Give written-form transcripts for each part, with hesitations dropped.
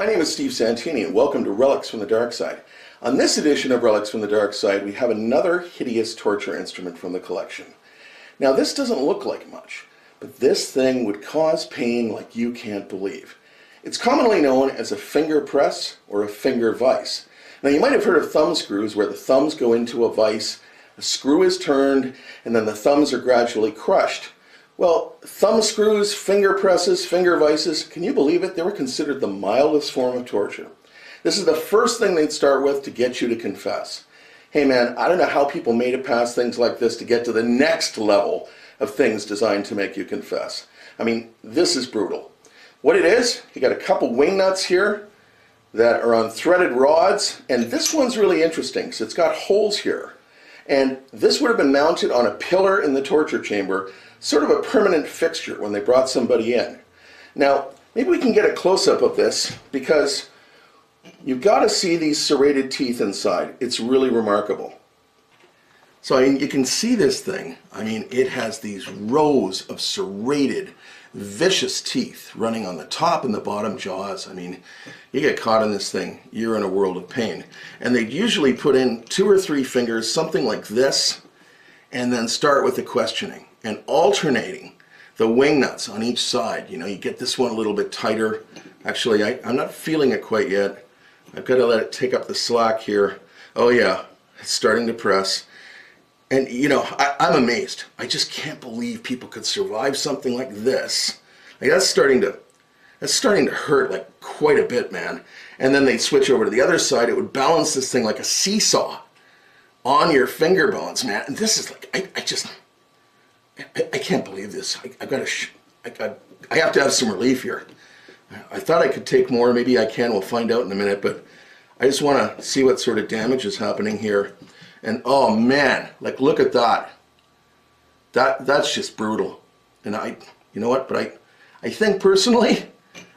My name is Steve Santini and welcome to Relics from the Dark Side. On this edition of Relics from the Dark Side, we have another hideous torture instrument from the collection. Now this doesn't look like much, but this thing would cause pain like you can't believe. It's commonly known as a finger press or a finger vise. Now you might have heard of thumb screws where the thumbs go into a vise, a screw is turned, and then the thumbs are gradually crushed. Well, thumb screws, finger presses, finger vices, can you believe it? They were considered the mildest form of torture. This is the first thing they'd start with to get you to confess. Hey man, I don't know how people made it past things like this to get to the next level of things designed to make you confess. I mean, this is brutal. What it is, you got a couple wing nuts here that are on threaded rods, and this one's really interesting because it's got holes here. And this would have been mounted on a pillar in the torture chamber, sort of a permanent fixture when they brought somebody in. Now, maybe we can get a close-up of this because you've got to see these serrated teeth inside. It's really remarkable. So I mean, you can see this thing. I mean, it has these rows of serrated, vicious teeth running on the top and the bottom jaws. I mean, you get caught in this thing, you're in a world of pain. And they'd usually put in 2 or 3 fingers, something like this, and then start with the questioning and alternating the wing nuts on each side. You know, you get this one a little bit tighter. Actually, I'm not feeling it quite yet. I've got to let it take up the slack here. Oh yeah, it's starting to press. And you know, I'm amazed. I just can't believe people could survive something like this. Like that's starting to hurt like quite a bit, man. And then they'd switch over to the other side. It would balance this thing like a seesaw on your finger bones, man. And this is like, I can't believe this. I have to have some relief here. I thought I could take more. Maybe I can. We'll find out in a minute. But I just want to see what sort of damage is happening here. And oh man, like look at that. That's just brutal. And you know what? But I think personally,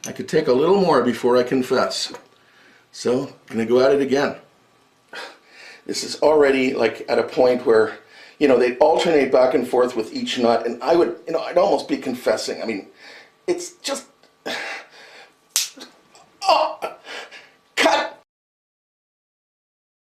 I could take a little more before I confess. So I'm gonna go at it again. This is already like at a point where, you know, they alternate back and forth with each nut, and I would, you know, I'd almost be confessing. I mean, it's just, oh,